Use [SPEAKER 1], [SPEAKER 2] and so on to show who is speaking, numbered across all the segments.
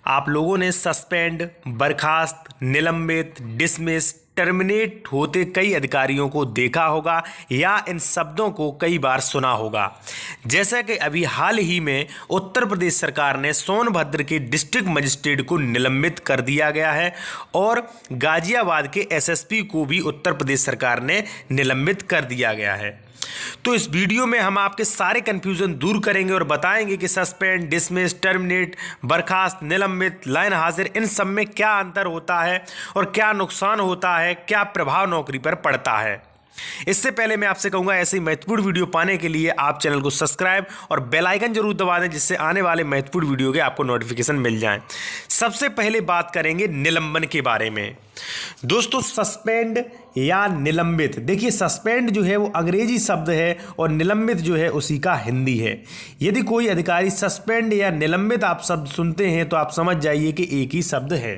[SPEAKER 1] आप लोगों ने सस्पेंड, बर्खास्त, निलंबित, डिसमिस, टर्मिनेट होते कई अधिकारियों को देखा होगा या इन शब्दों को कई बार सुना होगा। जैसा कि अभी हाल ही में उत्तर प्रदेश सरकार ने सोनभद्र के डिस्ट्रिक्ट मजिस्ट्रेट को निलंबित कर दिया गया है और गाजियाबाद के एसएसपी को भी उत्तर प्रदेश सरकार ने निलंबित कर दिया गया है। तो इस वीडियो में हम आपके सारे कंफ्यूजन दूर करेंगे और बताएंगे कि सस्पेंड, डिसमिस, टर्मिनेट, बर्खास्त, निलंबित, लाइन हाजिर, इन सब में क्या अंतर होता है और क्या नुकसान होता है, क्या प्रभाव नौकरी पर पड़ता है। इससे पहले मैं आपसे कहूंगा ऐसी महत्वपूर्ण वीडियो पाने के लिए आप चैनल को सब्सक्राइब और बेल आइकन जरूर दबा दें, जिससे आने वाले महत्वपूर्ण वीडियो के आपको नोटिफिकेशन मिल जाएं। सबसे पहले बात करेंगे निलंबन के बारे में। दोस्तों, सस्पेंड या निलंबित, देखिए सस्पेंड जो है वो अंग्रेजी शब्द है और निलंबित जो है उसी का हिंदी है। यदि कोई अधिकारी सस्पेंड या निलंबित आप शब्द सुनते हैं तो आप समझ जाइए कि एक ही शब्द है।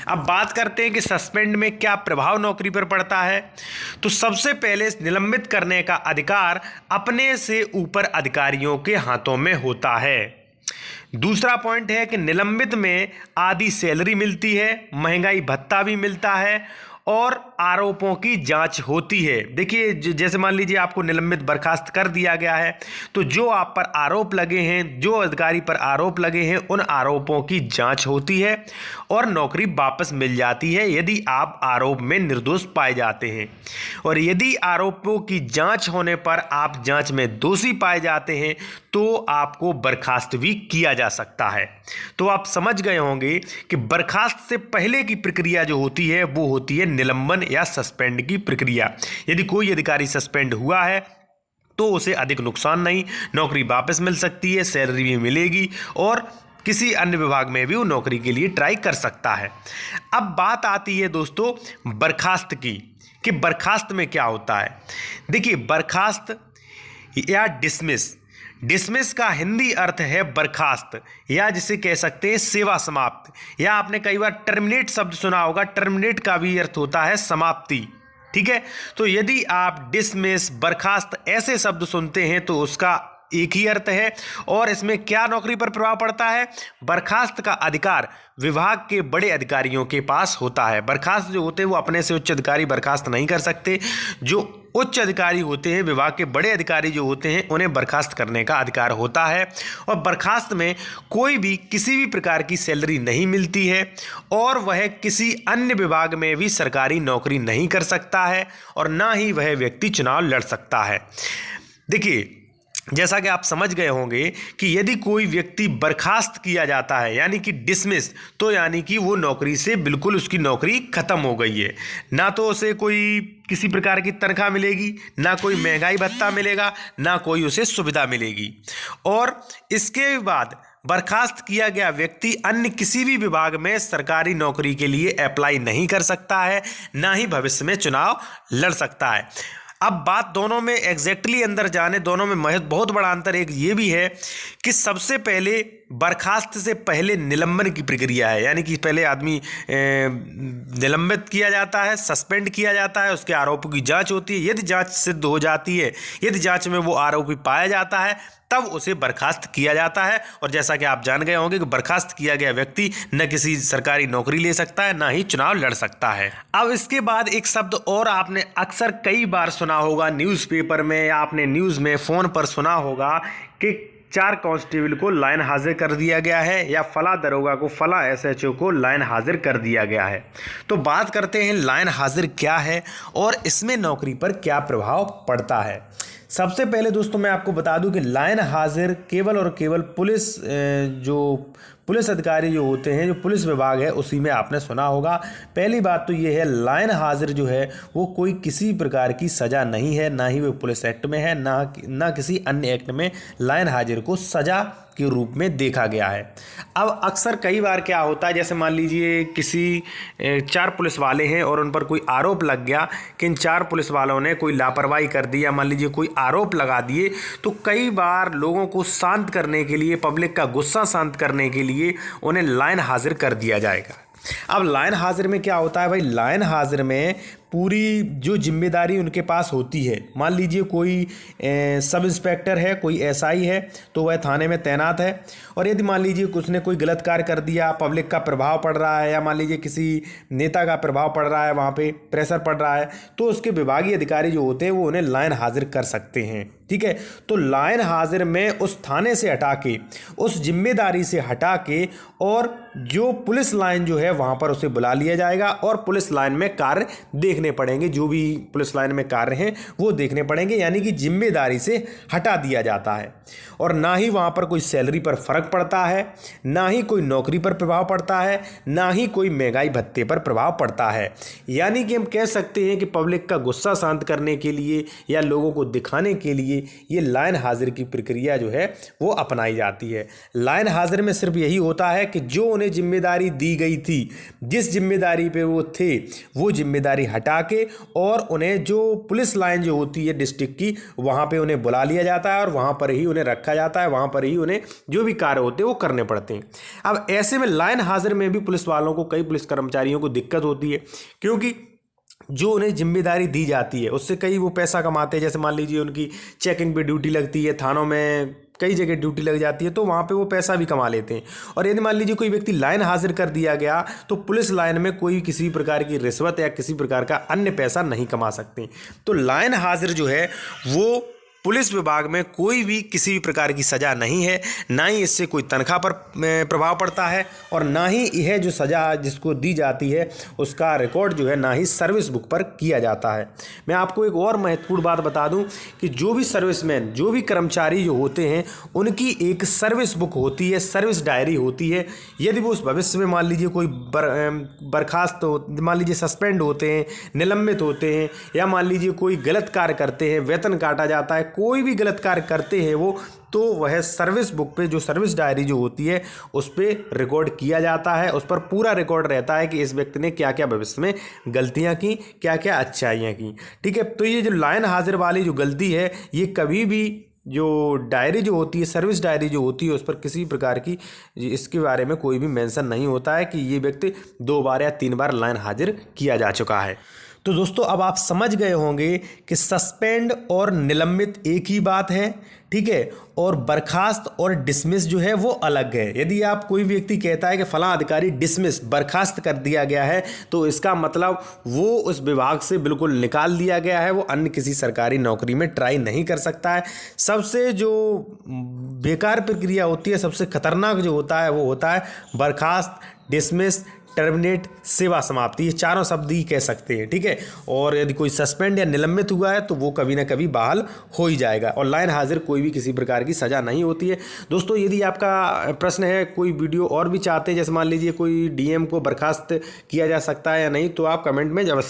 [SPEAKER 1] अब बात करते हैं कि सस्पेंड में क्या प्रभाव नौकरी पर पड़ता है। तो सबसे पहले निलंबित करने का अधिकार अपने से ऊपर अधिकारियों के हाथों में होता है। दूसरा पॉइंट है कि निलंबित में आधी सैलरी मिलती है, महंगाई भत्ता भी मिलता है और आरोपों की जांच होती है। देखिए जैसे मान लीजिए आपको निलंबित बर्खास्त कर दिया गया है तो जो आप पर आरोप लगे हैं, जो अधिकारी पर आरोप लगे हैं, उन आरोपों की जांच होती है और नौकरी वापस मिल जाती है यदि आप आरोप में निर्दोष पाए जाते हैं। और यदि आरोपों की जांच होने पर आप जांच में दोषी पाए जाते हैं तो आपको बर्खास्त भी किया जा सकता है। तो आप समझ गए होंगे कि बर्खास्त से पहले की प्रक्रिया जो होती है वो होती है निलंबन या सस्पेंड की प्रक्रिया। यदि कोई अधिकारी सस्पेंड हुआ है तो उसे अधिक नुकसान नहीं, नौकरी वापस मिल सकती है, सैलरी भी मिलेगी और किसी अन्य विभाग में भी वो नौकरी के लिए ट्राई कर सकता है। अब बात आती है दोस्तों बर्खास्त की, कि बर्खास्त में क्या होता है। देखिए बर्खास्त या डिसमिस का हिंदी अर्थ है बर्खास्त, या जिसे कह सकते हैं सेवा समाप्त, या आपने कई बार टर्मिनेट शब्द सुना होगा। टर्मिनेट का भी अर्थ होता है समाप्ति। ठीक है, तो यदि आप डिसमिस, बर्खास्त ऐसे शब्द सुनते हैं तो उसका एक ही अर्थ है। और इसमें क्या नौकरी पर प्रभाव पड़ता है? बर्खास्त का अधिकार विभाग के बड़े अधिकारियों के पास होता है। बर्खास्त जो होते हैं वो अपने से उच्च अधिकारी बर्खास्त नहीं कर सकते। जो उच्च अधिकारी होते हैं, विभाग के बड़े अधिकारी जो होते हैं, उन्हें बर्खास्त करने का अधिकार होता है। और बर्खास्त में कोई भी किसी भी प्रकार की सैलरी नहीं मिलती है और वह किसी अन्य विभाग में भी सरकारी नौकरी नहीं कर सकता है और ना ही वह व्यक्ति चुनाव लड़ सकता है। देखिए जैसा कि आप समझ गए होंगे कि यदि कोई व्यक्ति बर्खास्त किया जाता है यानी कि डिसमिस, तो यानी कि वो नौकरी से बिल्कुल उसकी नौकरी खत्म हो गई है। ना तो उसे कोई किसी प्रकार की तनख्वाह मिलेगी, ना कोई महंगाई भत्ता मिलेगा, ना कोई उसे सुविधा मिलेगी। और इसके बाद बर्खास्त किया गया व्यक्ति अन्य किसी भी विभाग में सरकारी नौकरी के लिए अप्लाई नहीं कर सकता है, ना ही भविष्य में चुनाव लड़ सकता है। अब बात दोनों में एग्जैक्टली अंदर जाने, दोनों में बहुत बड़ा अंतर एक ये भी है कि सबसे पहले बर्खास्त से पहले निलंबन की प्रक्रिया है, यानी कि पहले आदमी निलंबित किया जाता है, सस्पेंड किया जाता है, उसके आरोपों की जांच होती है। यदि जांच सिद्ध हो जाती है, यदि जांच में वो आरोपी पाया जाता है, तब उसे बर्खास्त किया जाता है। और जैसा कि आप जान गए होंगे कि बर्खास्त किया गया व्यक्ति न किसी सरकारी नौकरी ले सकता है, ना ही चुनाव लड़ सकता है। अब इसके बाद एक शब्द और आपने अक्सर कई बार सुना होगा न्यूज़पेपर में, या आपने न्यूज़ में फ़ोन पर सुना होगा कि 4 कांस्टेबल को लाइन हाजिर कर दिया गया है, या फला दरोगा को, फला एसएचओ को लाइन हाजिर कर दिया गया है। तो बात करते हैं लाइन हाजिर क्या है और इसमें नौकरी पर क्या प्रभाव पड़ता है। सबसे पहले दोस्तों मैं आपको बता दूं कि लाइन हाजिर केवल और केवल पुलिस अधिकारी जो होते हैं, जो पुलिस विभाग है, उसी में आपने सुना होगा। पहली बात तो ये है, लाइन हाजिर जो है वो कोई किसी प्रकार की सज़ा नहीं है, ना ही वो पुलिस एक्ट में है, ना किसी अन्य एक्ट में लाइन हाजिर को सज़ा के रूप में देखा गया है। अब अक्सर कई बार क्या होता है, जैसे मान लीजिए किसी 4 पुलिस वाले हैं और उन पर कोई आरोप लग गया कि इन 4 पुलिस वालों ने कोई लापरवाही कर दी, या मान लीजिए कोई आरोप लगा दिए, तो कई बार लोगों को शांत करने के लिए, पब्लिक का गुस्सा शांत करने के लिए उन्हें लाइन हाजिर कर दिया जाएगा। अब लाइन हाजिर में क्या होता है भाई, लाइन हाजिर में पूरी जो जिम्मेदारी उनके पास होती है, मान लीजिए कोई सब इंस्पेक्टर है, कोई एसआई है, तो वह थाने में तैनात है और यदि मान लीजिए उसने कोई गलत कार्य कर दिया, पब्लिक का प्रभाव पड़ रहा है या मान लीजिए किसी नेता का प्रभाव पड़ रहा है, वहाँ पे प्रेशर पड़ रहा है, तो उसके विभागीय अधिकारी जो होते हैं वो उन्हें लाइन हाजिर कर सकते हैं। ठीक है, तो लाइन हाजिर में उस थाने से हटा के, उस जिम्मेदारी से हटा के और जो पुलिस लाइन जो है वहाँ पर उसे बुला लिया जाएगा और पुलिस लाइन में कार्य देखने पड़ेंगे, जो भी पुलिस लाइन में कार्य हैं वो देखने पड़ेंगे, यानी कि जिम्मेदारी से हटा दिया जाता है। और ना ही वहाँ पर कोई सैलरी पर फर्क पड़ता है, ना ही कोई नौकरी पर प्रभाव पड़ता है, ना ही कोई महंगाई भत्ते पर प्रभाव पड़ता है। यानी कि हम कह सकते हैं कि पब्लिक का गुस्सा शांत करने के लिए या लोगों को दिखाने के लिए ये लाइन हाजिर की प्रक्रिया जो है वो अपनाई जाती है। लाइन हाजिर में सिर्फ यही होता है कि जो उन्हें जिम्मेदारी दी गई थी, जिस जिम्मेदारी पे वो थे, वो जिम्मेदारी हटा के और उन्हें जो पुलिस लाइन जो होती है डिस्ट्रिक्ट की, वहाँ पे उन्हें बुला लिया जाता है और वहाँ पर ही उन्हें रखा जाता है, वहाँ पर ही उन्हें जो भी कार्य होते हैं वो करने पड़ते हैं। अब ऐसे में लाइन हाजिर में भी पुलिस वालों को, कई पुलिस कर्मचारियों को दिक्कत होती है, क्योंकि जो उन्हें जिम्मेदारी दी जाती है उससे कई वो पैसा कमाते हैं। जैसे मान लीजिए उनकी चेकिंग पे ड्यूटी लगती है, थानों में कई जगह ड्यूटी लग जाती है, तो वहाँ पे वो पैसा भी कमा लेते हैं। और यदि मान लीजिए कोई व्यक्ति लाइन हाजिर कर दिया गया तो पुलिस लाइन में कोई किसी प्रकार की रिश्वत या किसी प्रकार का अन्य पैसा नहीं कमा सकते। तो लाइन हाजिर जो है वो पुलिस विभाग में कोई भी किसी भी प्रकार की सज़ा नहीं है, ना ही इससे कोई तनख्वाह पर प्रभाव पड़ता है और ना ही यह जो सज़ा जिसको दी जाती है उसका रिकॉर्ड जो है ना ही सर्विस बुक पर किया जाता है। मैं आपको एक और महत्वपूर्ण बात बता दूं कि जो भी सर्विसमैन, जो भी कर्मचारी जो होते हैं, उनकी एक सर्विस बुक होती है, सर्विस डायरी होती है। यदि वो उस भविष्य में मान लीजिए कोई बर्खास्त हो, मान लीजिए सस्पेंड होते हैं, निलंबित होते हैं या मान लीजिए कोई गलत कार्य करते हैं, वेतन काटा जाता है, कोई भी गलत कार्य करते हैं वो, तो वह सर्विस बुक पे जो सर्विस डायरी जो होती है उस पर रिकॉर्ड किया जाता है। उस पर पूरा रिकॉर्ड रहता है कि इस व्यक्ति ने क्या क्या भविष्य में गलतियां की, क्या क्या अच्छाइयां की। ठीक है, तो ये जो लाइन हाजिर वाली जो गलती है, ये कभी भी जो डायरी जो होती है, सर्विस डायरी जो होती है, उस पर किसी प्रकार की इसके बारे में कोई भी मेंशन नहीं होता है कि ये व्यक्ति 2 बार या 3 बार लाइन हाजिर किया जा चुका है। तो दोस्तों अब आप समझ गए होंगे कि सस्पेंड और निलंबित एक ही बात है। ठीक है, और बर्खास्त और डिसमिस जो है वो अलग है। यदि आप कोई व्यक्ति कहता है कि फलां अधिकारी डिसमिस, बर्खास्त कर दिया गया है, तो इसका मतलब वो उस विभाग से बिल्कुल निकाल दिया गया है, वो अन्य किसी सरकारी नौकरी में ट्राई नहीं कर सकता है। सबसे जो बेकार प्रक्रिया होती है, सबसे खतरनाक जो होता है वो होता है बर्खास्त, डिसमिस, टर्मिनेट, सेवा समाप्ति। ये चारों शब्द ही कह सकते हैं। ठीक है, और यदि कोई सस्पेंड या निलंबित हुआ है तो वो कभी ना कभी बहाल हो ही जाएगा। और लाइन हाजिर कोई भी किसी प्रकार की सज़ा नहीं होती है। दोस्तों यदि आपका प्रश्न है, कोई वीडियो और भी चाहते हैं, जैसे मान लीजिए कोई डीएम को बर्खास्त किया जा सकता है या नहीं, तो आप कमेंट में अवश्य